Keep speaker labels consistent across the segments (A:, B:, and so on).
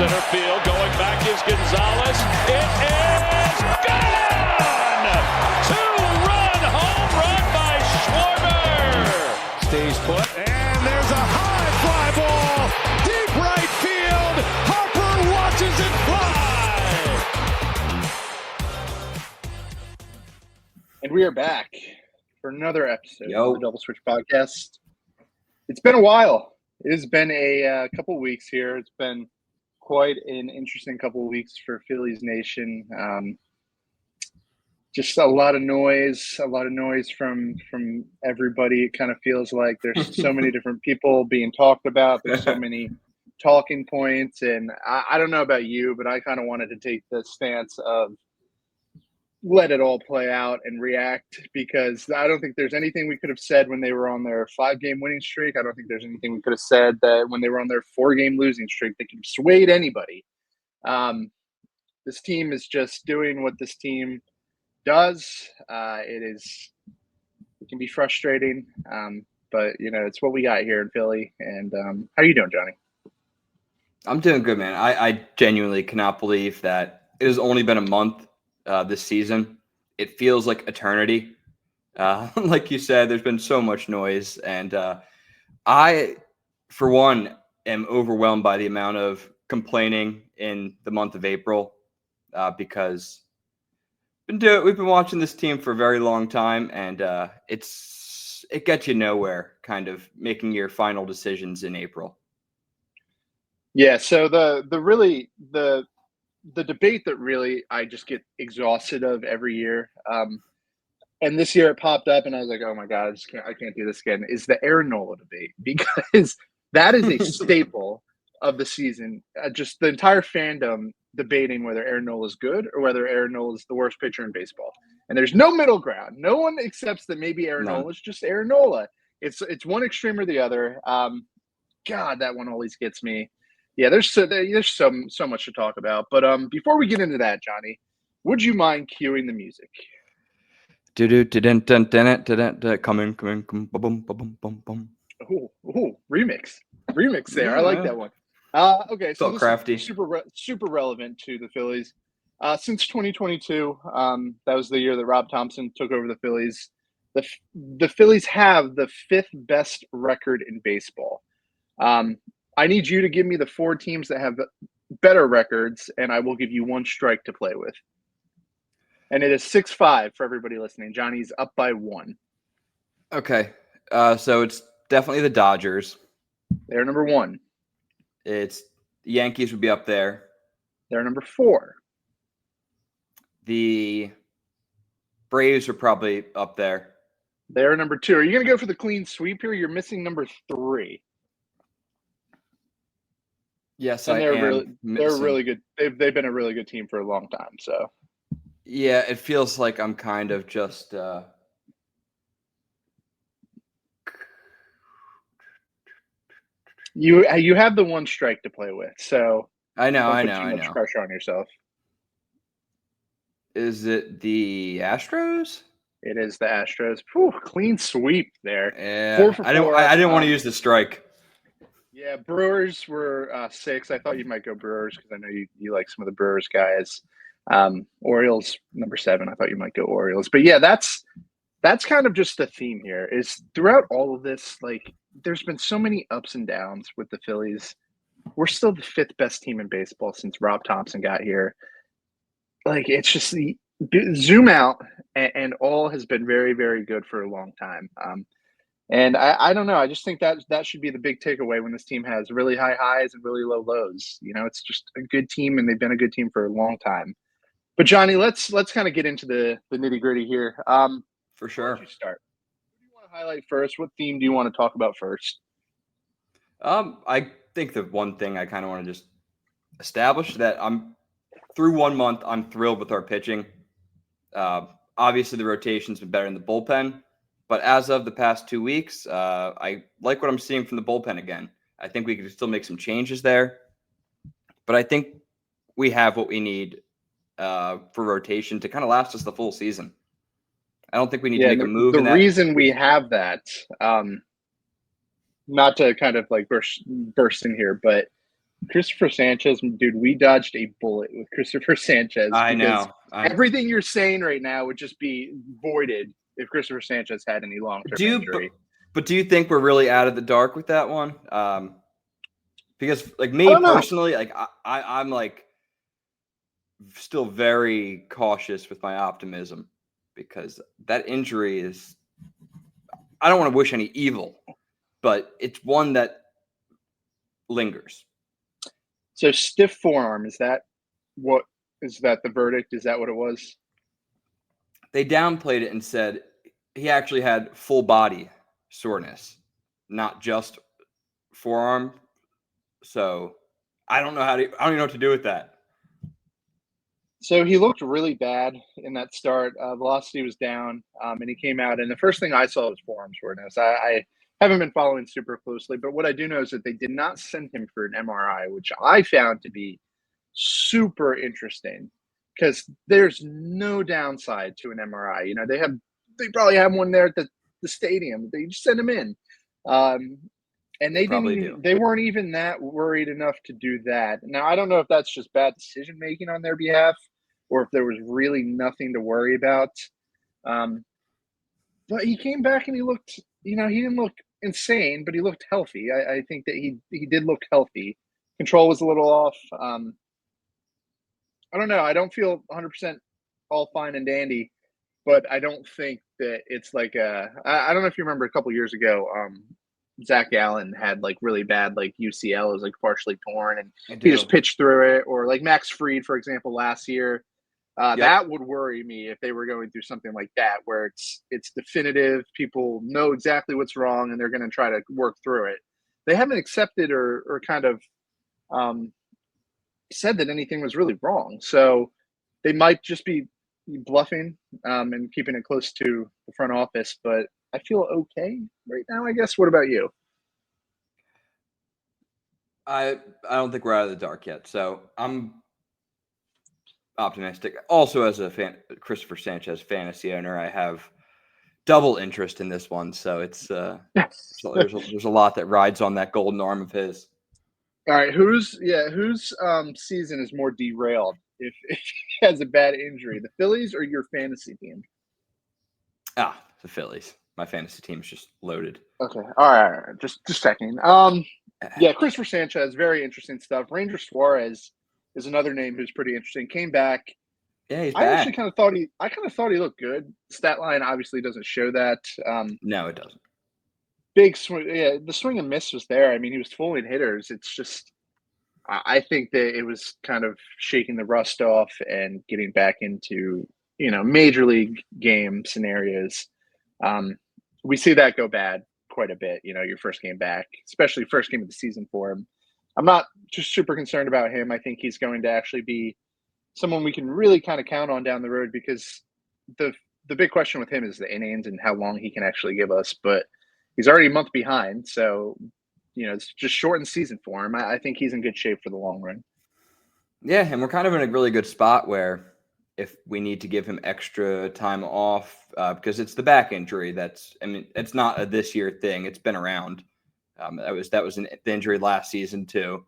A: center field. Going back is Gonzalez. It is gone! Two-run home run by Schwarber. Stays put, and there's a high fly ball. Deep right field. Harper watches it fly.
B: And we are back for another episode
C: Yo.
B: of the Double Switch Podcast. It's been a while. It has been a couple weeks here. It's been quite an interesting couple of weeks for Phillies Nation. Just a lot of noise from everybody. It kind of feels like there's so many different people being talked about. There's so many talking points. And I don't know about you, but I kind of wanted to take the stance of let it all play out and react, because I don't think there's anything we could have said when they were on their 5-game winning streak. I don't think there's anything we could have said that when they were on their 4-game losing streak that could have swayed anybody. This team is just doing what this team does. It can be frustrating, but it's what we got here in Philly. And how are you doing, Johnny?
C: I'm doing good, man. I genuinely cannot believe that it has only been a month this season. It feels like eternity. Like you said, there's been so much noise, and I, for one, am overwhelmed by the amount of complaining in the month of April, because we've been watching this team for a very long time, and it gets you nowhere, kind of making your final decisions in April. Yeah.
B: So the debate that really I just get exhausted of every year, and this year it popped up, and I was like, oh my God, I can't do this again, is the Aaron Nola debate, because that is a staple of the season. Just the entire fandom debating whether Aaron Nola is good or whether Aaron Nola is the worst pitcher in baseball. And there's no middle ground. No one accepts that maybe Aaron Nola is just Aaron Nola. It's one extreme or the other. God, that one always gets me. Yeah, there's so much to talk about. But before we get into that, Johnny, would you mind cueing the music?
C: Come boom, boom, boom, boom.
B: Ooh, remix there.
C: Yeah.
B: I like that one. Okay, so
C: Felt
B: this
C: crafty.
B: is super relevant to the Phillies. Since 2022, that was the year that Rob Thompson took over the Phillies. The Phillies have the 5th best record in baseball. I need you to give me the 4 teams that have better records, and I will give you 1 strike to play with. And it is 6-5 for everybody listening. Johnny's up by 1.
C: Okay, so it's definitely the Dodgers.
B: They're number 1.
C: It's the Yankees would be up there.
B: They're number 4.
C: The Braves are probably up there.
B: They're number 2. Are you going to go for the clean sweep here? You're missing number 3.
C: Yes,
B: and they're really good. They've been a really good team for a long time. So
C: yeah, it feels like I'm kind of just
B: you have the 1 strike to play with. So
C: I know.
B: Too much pressure on yourself.
C: Is it the Astros?
B: It is the Astros. Whew, clean sweep there.
C: Yeah,
B: 4 for 4.
C: I didn't want to use the strike.
B: Yeah, Brewers were 6. I thought you might go Brewers because I know you like some of the Brewers guys. Orioles number 7. I thought you might go Orioles. But yeah, that's kind of just the theme here. Is throughout all of this, like, there's been so many ups and downs with the Phillies. We're still the 5th best team in baseball since Rob Thompson got here. Like, it's just zoom out, and all has been very, very good for a long time. And I don't know. I just think that should be the big takeaway when this team has really high highs and really low lows. It's just a good team, and they've been a good team for a long time. But Johnny, let's kind of get into the nitty gritty here.
C: For sure.
B: Why don't you start? What do you want to highlight first? What theme do you want to talk about first?
C: I think the one thing I kind of want to just establish that through 1 month, I'm thrilled with our pitching. Obviously, the rotation's been better in the bullpen. But as of the past 2 weeks, I like what I'm seeing from the bullpen again. I think we could still make some changes there. But I think we have what we need for rotation to kind of last us the full season. I don't think we need to make a move.
B: The reason we have that, not to kind of like burst in here, but Christopher Sanchez, dude, we dodged a bullet with Christopher Sanchez
C: I
B: because
C: know.
B: everything you're saying right now would just be voided if Christopher Sanchez had any long-term injury.
C: But do you think we're really out of the dark with that one? Because like
B: I
C: me
B: don't know.
C: personally, like I'm like still very cautious with my optimism because that injury is, I don't want to wish any evil, but it's one that lingers.
B: So stiff forearm, is that the verdict? Is that what it was?
C: They downplayed it and said he actually had full body soreness, not just forearm. So I don't even know what to do with that.
B: So he looked really bad in that start. Velocity was down, and he came out. And the first thing I saw was forearm soreness. I haven't been following super closely, but what I do know is that they did not send him for an MRI, which I found to be super interesting because there's no downside to an MRI. You know, they probably have one there at the stadium. They just send him in. And they weren't even that worried enough to do that. Now, I don't know if that's just bad decision making on their behalf or if there was really nothing to worry about. But he came back and he looked, he didn't look insane, but he looked healthy. I think that he did look healthy. Control was a little off. I don't know. I don't feel 100% all fine and dandy, but I don't think that it's like I don't know if you remember a couple years ago, Zach Allen had like really bad like UCL, it was like partially torn, and he just pitched through it. Or like Max Fried, for example, last year. That would worry me if they were going through something like that, where it's definitive. People know exactly what's wrong, and they're going to try to work through it. They haven't accepted or kind of said that anything was really wrong, so they might just be bluffing and keeping it close to the front office. But I feel okay right now, I guess. What about you?
C: I don't think we're out of the dark yet, so I'm optimistic. Also, as a Christopher Sanchez fantasy owner, I have double interest in this one, so it's there's a lot that rides on that golden arm of his.
B: All right, whose season is more derailed if he has a bad injury, the Phillies or your fantasy team?
C: The Phillies. My fantasy team's just loaded.
B: Okay, all right. Just checking. Yeah, Christopher Sanchez, very interesting stuff. Ranger Suarez is another name who's pretty interesting. Came back.
C: Yeah, he's
B: I
C: back.
B: actually kind of thought he looked good. Stat line obviously doesn't show that.
C: No, it doesn't.
B: Big swing. Yeah, the swing and miss was there. I mean, he was fooling hitters. It's just, I think that it was kind of shaking the rust off and getting back into, major league game scenarios. We see that go bad quite a bit, your first game back, especially first game of the season for him. I'm not just super concerned about him. I think he's going to actually be someone we can really kind of count on down the road, because the big question with him is the innings and how long he can actually give us. But he's already a month behind, so it's just shortened season for him. I think he's in good shape for the long run.
C: Yeah, and we're kind of in a really good spot where if we need to give him extra time off, because it's the back injury it's not a this year thing. It's been around. That was the injury last season too.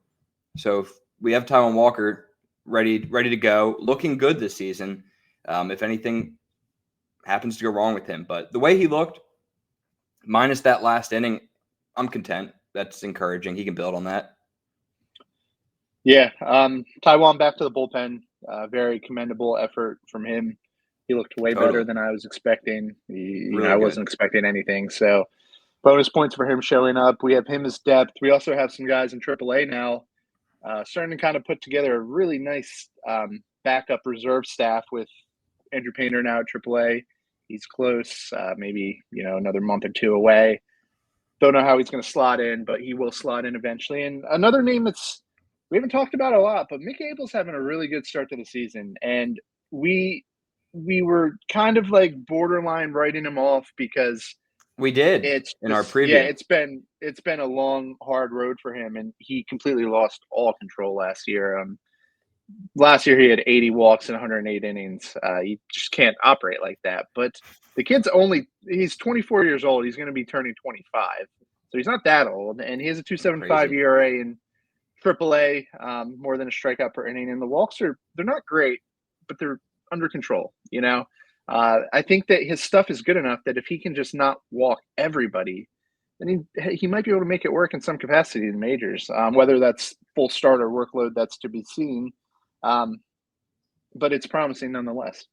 C: So if we have Taijuan Walker ready to go, looking good this season, if anything happens to go wrong with him. But the way he looked, minus that last inning, I'm content. That's encouraging. He can build on that.
B: Yeah, Taijuan back to the bullpen. Very commendable effort from him. He looked way better than I was expecting. I wasn't expecting anything. So bonus points for him showing up. We have him as depth. We also have some guys in AAA now starting to kind of put together a really nice backup reserve staff with Andrew Painter now at AAA. He's close, maybe, another month or two away. Don't know how he's going to slot in, but he will slot in eventually. And another name we haven't talked about a lot, but Mick Abel's having a really good start to the season. And we were kind of like borderline writing him off because
C: we did in our preview.
B: Yeah, it's been a long, hard road for him, and he completely lost all control last year. Last year he had 80 walks and 108 innings. You just can't operate like that. But the kid's he's 24 years old. He's going to be turning 25. So he's not that old, and he has a 2.75 ERA in AAA, more than a strikeout per inning, and the walks they're not great, but they're under control. I think that his stuff is good enough that if he can just not walk everybody, then he might be able to make it work in some capacity in the majors. Whether that's full starter workload, that's to be seen. But it's promising nonetheless.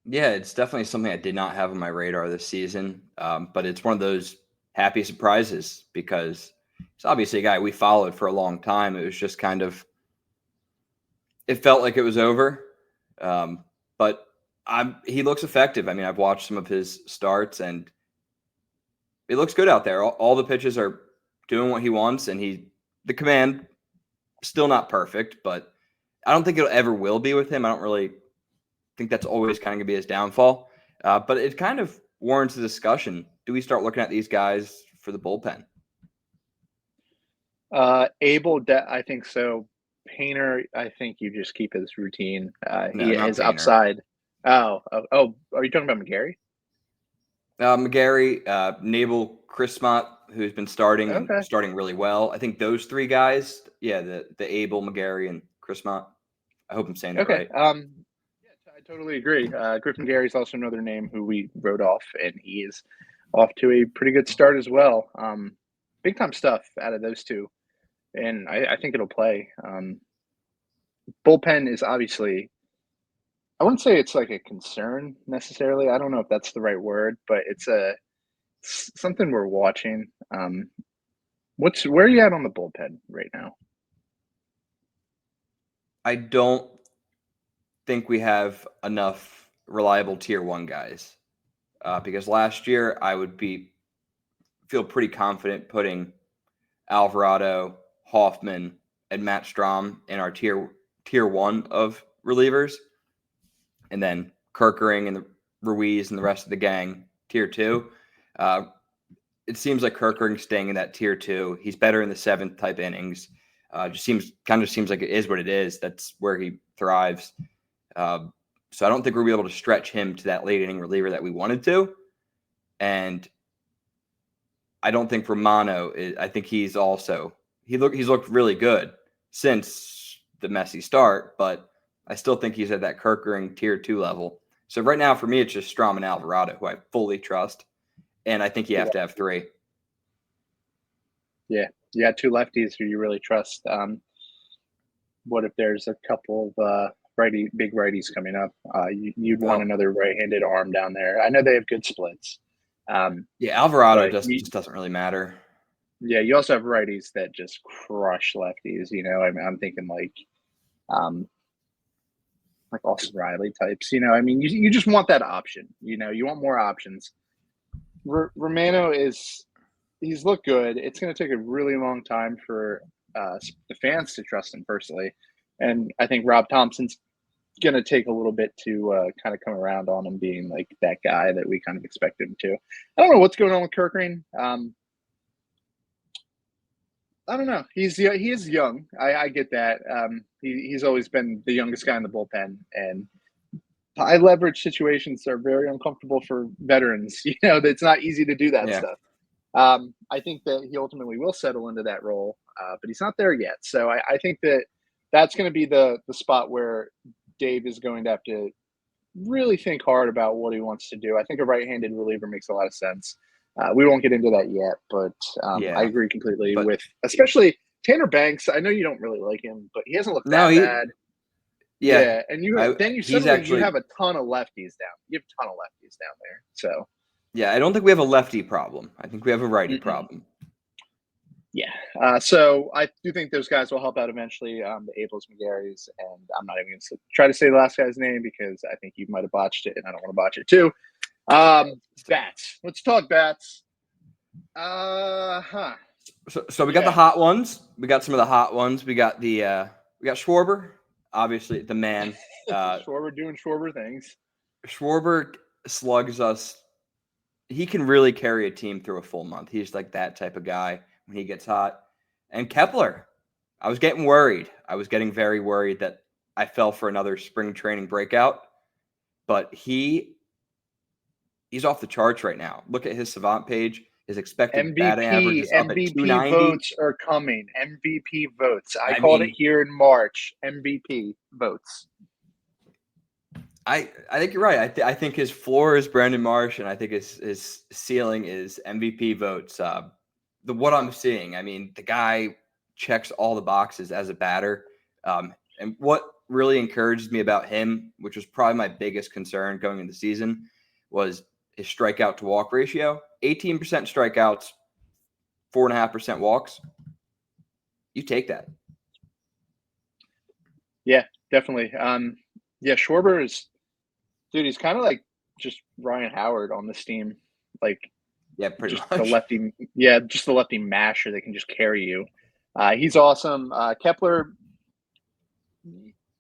C: Yeah, it's definitely something I did not have on my radar this season. But it's one of those happy surprises because it's obviously a guy we followed for a long time. It was just kind of, it felt like it was over. But he looks effective. I mean, I've watched some of his starts and it looks good out there. All the pitches are doing what he wants, and the command still not perfect, but I don't think it ever will be with him. I don't really think that's always kind of going to be his downfall. But it kind of warrants a discussion. Do we start looking at these guys for the bullpen?
B: I think so. Painter, I think you just keep his routine. His upside. Oh, are you talking about McGarry?
C: McGarry, Nabel, Chrismont, who's been starting and starting really well. I think those three guys, the Abel, McGarry, and Chrismont. I hope I'm saying that right.
B: Yeah, I totally agree. Griffin Gary's also another name who we wrote off, and he is off to a pretty good start as well. Big time stuff out of those two, and I think it'll play. Bullpen is obviously, I wouldn't say it's like a concern necessarily. I don't know if that's the right word, but it's something we're watching. Where are you at on the bullpen right now?
C: I don't think we have enough reliable tier 1 guys because last year I would feel pretty confident putting Alvarado, Hoffman, and Matt Strahm in our tier 1 of relievers, and then Kerkering and the Ruiz and the rest of the gang tier 2. It seems like Kerkering staying in that tier 2. He's better in the 7th type innings. Just seems like it is what it is. That's where he thrives. So I don't think we'll be able to stretch him to that late inning reliever that we wanted to. And I don't think Romano I think he's looked really good since the messy start, but I still think he's at that Kerkering tier 2 level. So right now for me, it's just Strahm and Alvarado, who I fully trust. And I think you have to have 3.
B: Yeah. You got 2 lefties who you really trust. What if there's a couple of big righties coming up? You'd want another right-handed arm down there. I know they have good splits.
C: Alvarado just doesn't really matter.
B: Yeah, you also have righties that just crush lefties. I'm thinking like Austin Riley types. You just want that option. You want more options. Romano he's looked good. It's going to take a really long time for the fans to trust him personally. And I think Rob Thompson's going to take a little bit to kind of come around on him being like that guy that we kind of expect him to. I don't know what's going on with Kerkering. I don't know. He is young. I get that. He's always been the youngest guy in the bullpen, and high leverage situations are very uncomfortable for veterans. It's not easy to do that stuff. I think that he ultimately will settle into that role, but he's not there yet. So I think that's going to be the spot where Dave is going to have to really think hard about what he wants to do. I think a right-handed reliever makes a lot of sense. We won't get into that yet, but I agree completely with especially Tanner Banks. I know you don't really like him, but he hasn't looked that bad. Yeah, and you have a ton of lefties down. You have a ton of lefties down there. So
C: yeah, I don't think we have a lefty problem. I think we have a righty problem.
B: Yeah. So I do think those guys will help out eventually. The Abels, McGarrys, and I'm not even going to try to say the last guy's name because I think you might have botched it, and I don't want to botch it too. Bats. Let's talk bats.
C: So we got the hot ones. We got some of the hot ones. We got Schwarber, obviously the man.
B: Schwarber doing Schwarber things.
C: Schwarber slugs us. He can really carry a team through a full month. He's like that type of guy when he gets hot. And Kepler, I was getting worried. I was getting very worried that I fell for another spring training breakout. But he's off the charts right now. Look at his Savant page. His expected batting average is up at
B: MVP
C: 290.
B: votes are coming. MVP votes. I called
C: mean,
B: it here in March. MVP votes.
C: I think you're right. I think his floor is Brandon Marsh, and I think his ceiling is MVP votes. What I'm seeing, I mean, the guy checks all the boxes as a batter. And what really encouraged me about him, which was probably my biggest concern going into the season, was his strikeout to walk ratio. 18% strikeouts, 4.5% walks. You take that.
B: Yeah, definitely. Yeah, Schwarber is, dude, he's kind of like just Ryan Howard on this team. Like,
C: Yeah, pretty
B: just
C: much.
B: just the lefty masher that can just carry you. He's awesome. Kepler,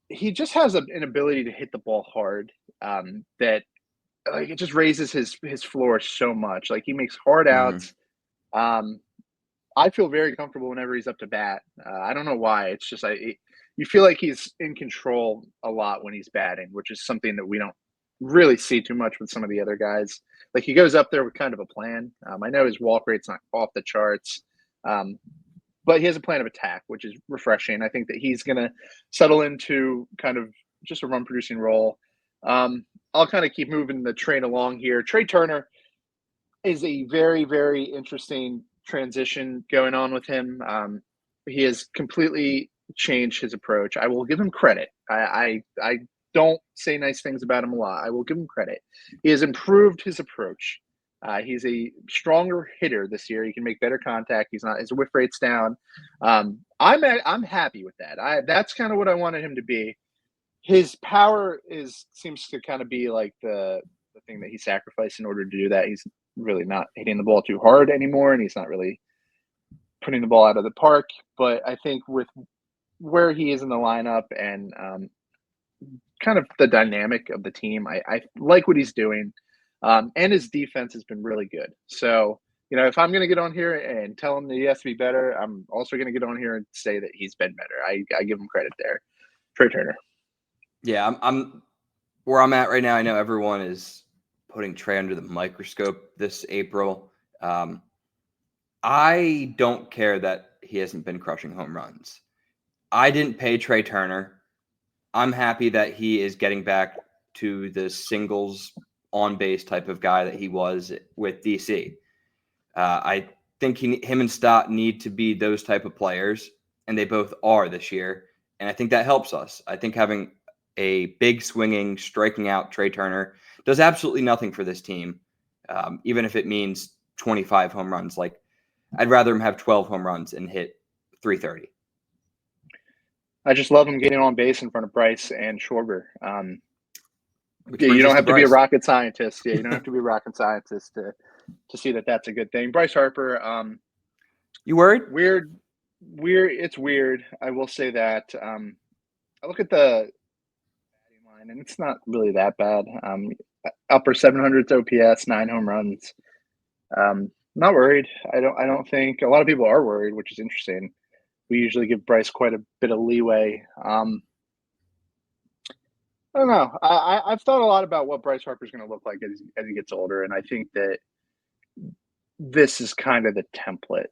B: he just has an ability to hit the ball hard that like it just raises his floor so much. Like he makes hard outs. I feel very comfortable whenever he's up to bat. I don't know why. It's just you feel like he's in control a lot when he's batting, which is something that we don't really see too much with some of the other guys. Like he goes up there with kind of a plan. I know his walk rate's not off the charts, but he has a plan of attack, which is refreshing. I think that he's going to settle into kind of just a run-producing role. I'll kind of keep moving the train along here. Trey Turner is a very, very interesting transition going on with him. He has completely changed his approach. I will give him credit. I don't say nice things about him a lot. I will give him credit. He has improved his approach. He's a stronger hitter this year. He can make better contact. His whiff rate's down. I'm happy with that. That's kind of what I wanted him to be. His power seems to kind of be like the thing that he sacrificed in order to do that. He's really not hitting the ball too hard anymore, and he's not really putting the ball out of the park. But I think with where he is in the lineup and kind of the dynamic of the team, I like what he's doing. And his defense has been really good. So, if I'm going to get on here and tell him that he has to be better, I'm also going to get on here and say that he's been better. I give him credit there. Trey Turner.
C: Yeah, I'm where I'm at right now. I know everyone is putting Trey under the microscope this April. I don't care that he hasn't been crushing home runs. I didn't pay Trey Turner. I'm happy that he is getting back to the singles on base type of guy that he was with DC. I think him and Stott need to be those type of players, and they both are this year. And I think that helps us. I think having a big swinging, striking out Trey Turner does absolutely nothing for this team, even if it means 25 home runs. Like, I'd rather him have 12 home runs and hit 330.
B: I just love him getting on base in front of Bryce and Schwarber. You don't have to be a rocket scientist. Yeah, you don't have to be a rocket scientist to see that that's a good thing. Bryce Harper.
C: You worried?
B: Weird. It's weird. I will say that. I look at the batting line, and it's not really that bad. Upper 700s OPS, 9 home runs. Not worried. I don't think a lot of people are worried, which is interesting. We usually give Bryce quite a bit of leeway. I don't know. I've thought a lot about what Bryce Harper's going to look like as he gets older, and I think that this is kind of the template,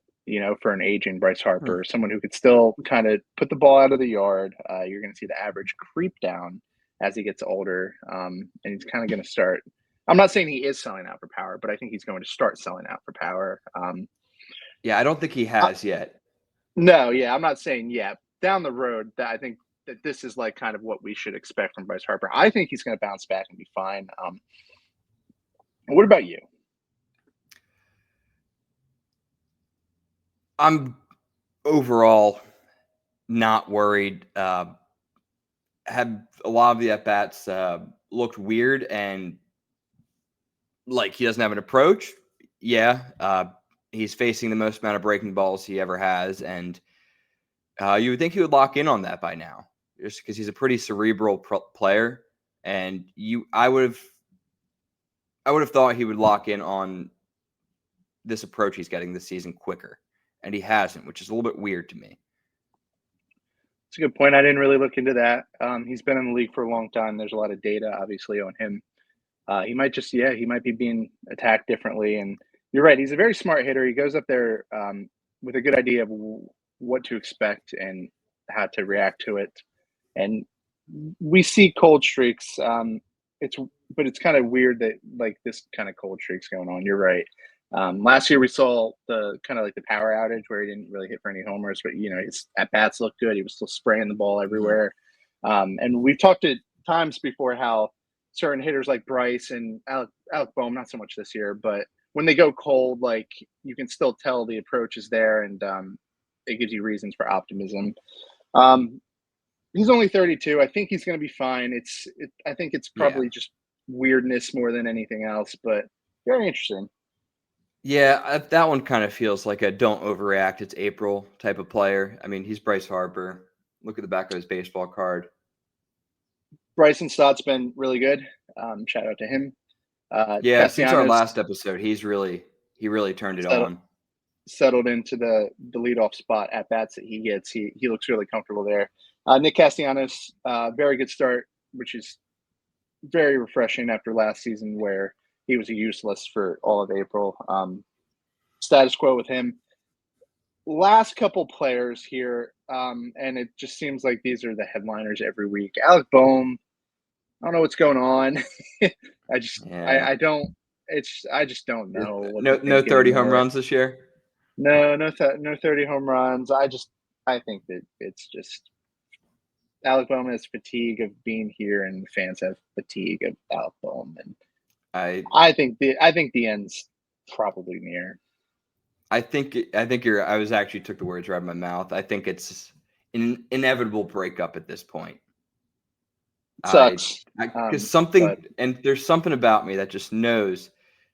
B: for an aging Bryce Harper, someone who could still kind of put the ball out of the yard. You're going to see the average creep down as he gets older, and he's kind of going to start. I'm not saying he is selling out for power, but I think he's going to start selling out for power.
C: Yeah, I don't think he has yet.
B: No, yeah, I'm not saying yet. Down the road, that I think that this is like kind of what we should expect from Bryce Harper. I think he's going to bounce back and be fine. What about you?
C: I'm overall not worried. Had a lot of the at-bats looked weird and like he doesn't have an approach. Yeah, he's facing the most amount of breaking balls he ever has, and you would think he would lock in on that by now, just because he's a pretty cerebral player. And I would have thought he would lock in on this approach he's getting this season quicker, and he hasn't, which is a little bit weird to me.
B: It's a good point. I didn't really look into that. He's been in the league for a long time. There's a lot of data, obviously, on him. He might be being attacked differently, and you're right. He's a very smart hitter. He goes up there with a good idea of what to expect and how to react to it. And we see cold streaks. But it's kind of weird that like this kind of cold streaks going on. You're right. Last year we saw the kind of like the power outage where he didn't really hit for any homers, but his at bats looked good. He was still spraying the ball everywhere. And we've talked at times before how certain hitters like Bryce and Alec Boehm, not so much this year, but when they go cold, like you can still tell the approach is there, and it gives you reasons for optimism. He's only 32. I think he's going to be fine. I think it's probably just weirdness more than anything else, but very interesting.
C: Yeah, that one kind of feels like a don't overreact, it's April type of player. I mean, he's Bryce Harper. Look at the back of his baseball card.
B: Bryson Stott's been really good. Shout out to him.
C: Since our last episode, he really turned it on.
B: Settled into the leadoff spot at bats that he gets. He looks really comfortable there. Nick Castellanos, very good start, which is very refreshing after last season where he was useless for all of April. Status quo with him. Last couple players here, and it just seems like these are the headliners every week. Alec Boehm, I don't know what's going on. I just don't know.
C: No 30 home runs this year.
B: No 30 home runs. I think that it's just Alec Boehm has fatigue of being here, and fans have fatigue of Alec Boehm, and I think the end's probably near.
C: I think I was actually took the words right out of my mouth. I think it's an inevitable breakup at this point.
B: Sucks.
C: Because there's something about me that just knows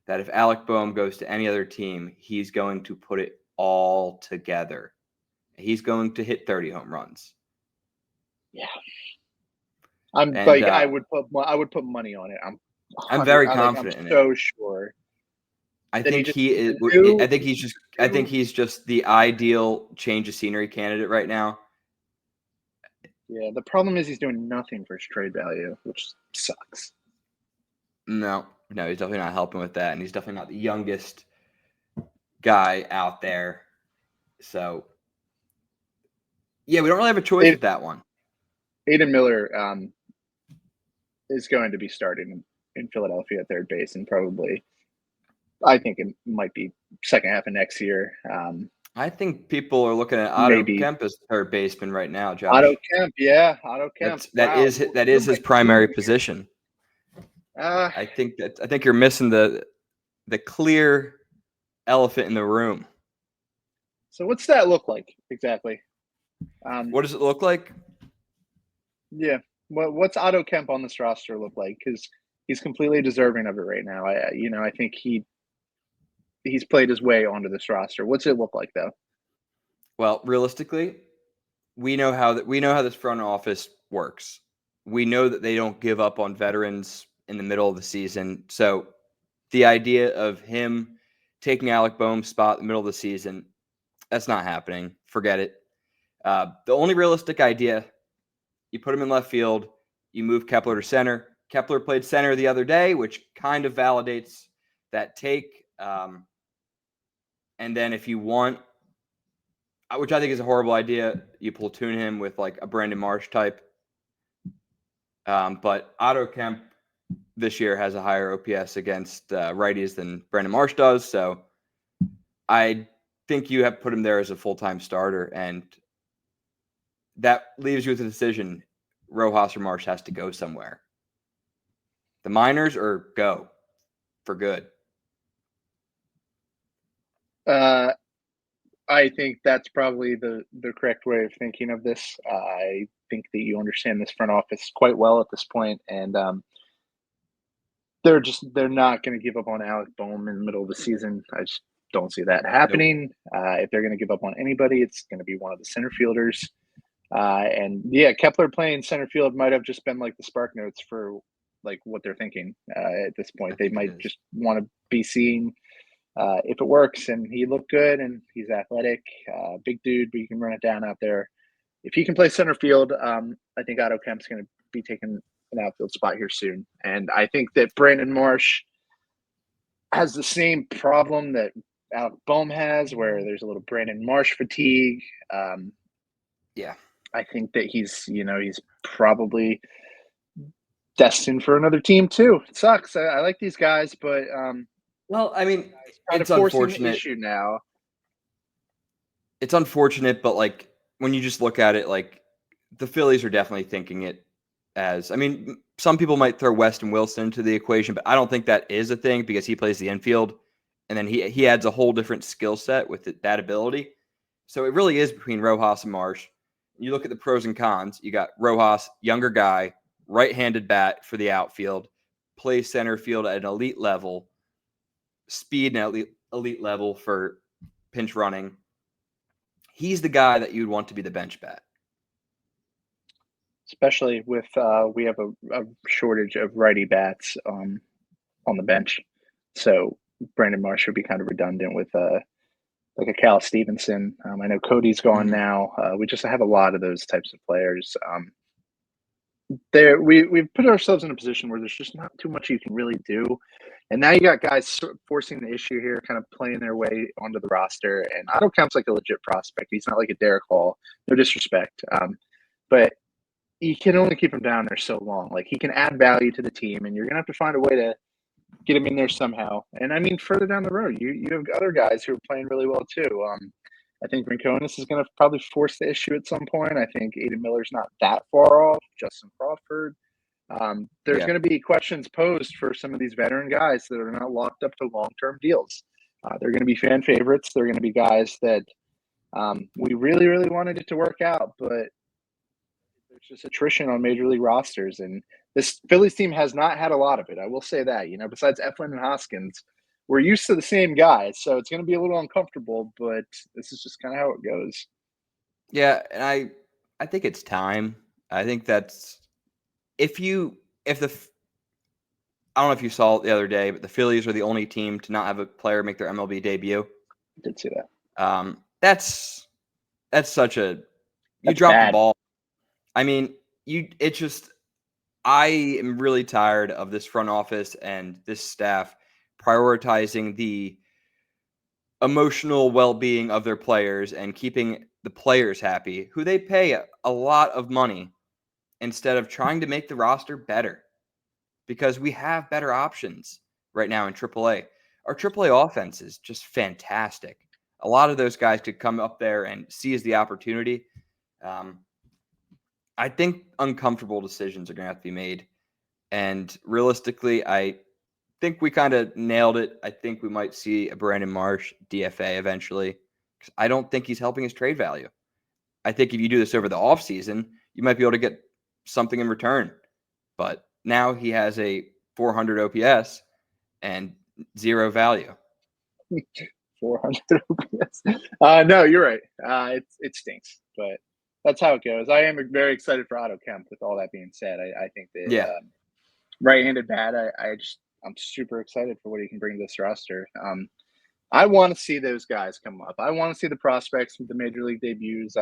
C: that if Alec Boehm goes to any other team, he's going to put it all together. He's going to hit 30 home runs.
B: Yeah. I would put money on it.
C: I'm very confident in it.
B: I'm so sure.
C: I think he's just the ideal change of scenery candidate right now.
B: Yeah, the problem is he's doing nothing for his trade value, which sucks.
C: No, he's definitely not helping with that, and he's definitely not the youngest guy out there. So, yeah, we don't really have a choice with that one.
B: Aiden Miller is going to be starting in Philadelphia at third base, and probably, I think it might be second half of next year.
C: I think people are looking at Otto Kemp as third baseman right now, Josh.
B: Otto Kemp.
C: That is his primary position. I think you're missing the clear elephant in the room.
B: So what's that look like exactly?
C: What does it look like?
B: Yeah. What's Otto Kemp on this roster look like? Because he's completely deserving of it right now. I think he's played his way onto this roster. What's it look like though?
C: Well, realistically, we know how this front office works. We know that they don't give up on veterans in the middle of the season. So the idea of him taking Alec Boehm's spot in the middle of the season, that's not happening. Forget it. The only realistic idea, you put him in left field, you move Kepler to center. Kepler played center the other day, which kind of validates that take. And then if you want, which I think is a horrible idea, you platoon him with like a Brandon Marsh type. But Otto Kemp this year has a higher OPS against righties than Brandon Marsh does. So I think you have put him there as a full-time starter. And that leaves you with a decision. Rojas or Marsh has to go somewhere. The minors or go for good.
B: I think that's probably the correct way of thinking of this. I think that you understand this front office quite well at this point, and they're not going to give up on Alec Boehm in the middle of the season. I just don't see that happening. Nope. If they're going to give up on anybody, it's going to be one of the center fielders. And yeah, Kepler playing center field might have just been like the spark notes for like what they're thinking at this point. They might just want to be seeing if it works, and he looked good, and he's athletic, big dude, but you can run it down out there. If he can play center field, I think Otto Kemp's going to be taking an outfield spot here soon. And I think that Brandon Marsh, has the same problem that Alec Boehm has, where there's a little Brandon Marsh fatigue.
C: Yeah.
B: I think that he's probably destined for another team too. It sucks. I like these guys, but
C: Well, I mean,
B: he's kind of
C: it's
B: forcing the
C: unfortunate.
B: issue now.
C: It's unfortunate, but like when you just look at it, like the Phillies are definitely thinking it as. I mean, some people might throw Weston Wilson into the equation, but I don't think that is a thing because he plays the infield, and then he adds a whole different skill set with that ability. So it really is between Rojas and Marsh. You look at the pros and cons. You got Rojas, younger guy, right-handed bat for the outfield, plays center field at an elite level, speed and elite level for pinch running. He's the guy that you'd want to be the bench bat.
B: Especially with we have a shortage of righty bats on the bench. So Brandon Marsh would be kind of redundant with like a Cal Stevenson. I know Cody's gone now. We just have a lot of those types of players. We've put ourselves in a position where there's just not too much you can really do. And now you got guys forcing the issue here, kind of playing their way onto the roster. And Otto Kemp's like a legit prospect. He's not like a Derek Hall. No disrespect. But you can only keep him down there so long. Like, he can add value to the team, and you're going to have to find a way to get him in there somehow. And I mean, further down the road, you have other guys who are playing really well too. I think Rinconis is going to probably force the issue at some point. I think Aiden Miller's not that far off. Justin Crawford. There's going to be questions posed for some of these veteran guys that are not locked up to long-term deals. They're going to be fan favorites. They're going to be guys that we really, really wanted it to work out, but there's just attrition on major league rosters, and this Phillies team has not had a lot of it. I will say that. Besides Eflin and Hoskins, we're used to the same guys, so it's going to be a little uncomfortable, but this is just kind of how it goes.
C: Yeah, and I think it's time. I think that's I don't know if you saw it the other day, but the Phillies are the only team to not have a player make their MLB debut.
B: I did see that.
C: That's such a you
B: That's
C: drop
B: bad.
C: the ball. I mean, I am really tired of this front office and this staff prioritizing the emotional well-being of their players and keeping the players happy, who they pay a lot of money, instead of trying to make the roster better, because we have better options right now in AAA. Our AAA offense is just fantastic. A lot of those guys could come up there and seize the opportunity. I think uncomfortable decisions are going to have to be made. And realistically, I think we kind of nailed it. I think we might see a Brandon Marsh DFA eventually, because I don't think he's helping his trade value. I think if you do this over the offseason, you might be able to get something in return. But now he has a 400 OPS and zero value.
B: 400 OPS. No, you're right. It stinks, but that's how it goes. I am very excited for Otto Kemp. With all that being said, I think that right-handed bat. I'm super excited for what he can bring to this roster. I want to see those guys come up. I want to see the prospects with the major league debuts.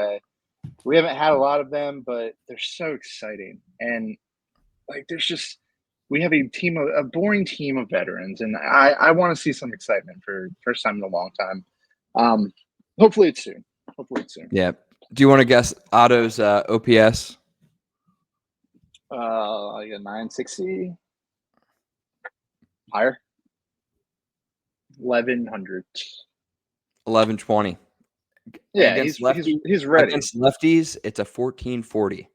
B: We haven't had a lot of them, but they're so exciting. And like, we have a boring team of veterans, and I want to see some excitement for first time in a long time. Hopefully it's soon.
C: Yeah. Do you want to guess Otto's OPS?
B: Like a 960 higher. 1100.
C: 1120.
B: Yeah,
C: Against
B: he's ready.
C: Against lefties, it's a 1440.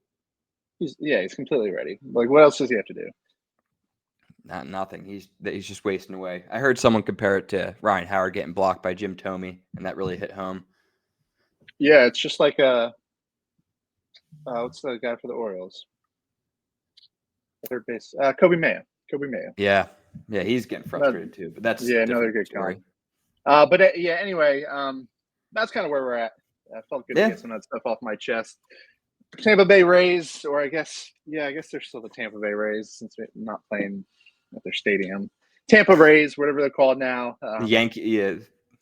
B: He's completely ready. Like, what else does he have to do?
C: Nothing. He's just wasting away. I heard someone compare it to Ryan Howard getting blocked by Jim Thome, and that really hit home.
B: Yeah, it's just like what's the guy for the Orioles? Third base. Kobe Mayo.
C: Yeah, he's getting frustrated too. But that's
B: another good
C: story.
B: Anyway, that's kind of where we're at. I felt good to get some of that stuff off my chest. Tampa Bay Rays, or I guess they're still the Tampa Bay Rays since we're not playing at their stadium. Tampa Rays, whatever they're called now.
C: The Yankee,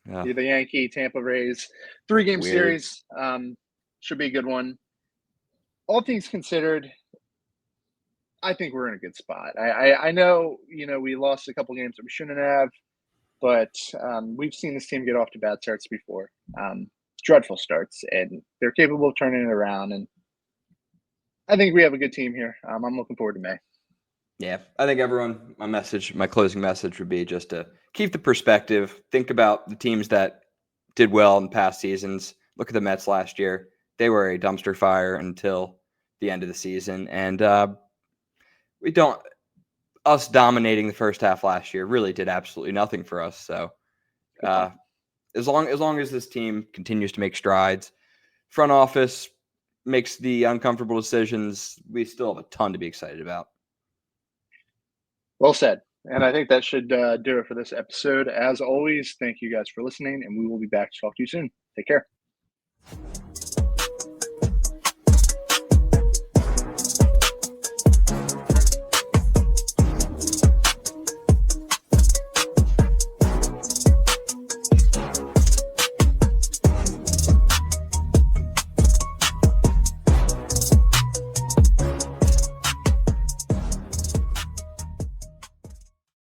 B: the Yankee Tampa Rays 3-game series. Should be a good one. All things considered, I think we're in a good spot. I know, we lost a couple games that we shouldn't have. but we've seen this team get off to bad starts before, dreadful starts, and they're capable of turning it around. And I think we have a good team here. I'm looking forward to May.
C: Yeah, I think everyone, my closing message would be just to keep the perspective. Think about the teams that did well in past seasons. Look at the Mets last year. They were a dumpster fire until the end of the season. And us dominating the first half last year really did absolutely nothing for us. So as long as this team continues to make strides, front office makes the uncomfortable decisions, we still have a ton to be excited about.
B: Well said. And I think that should do it for this episode. As always, thank you guys for listening, and we will be back to talk to you soon. Take care.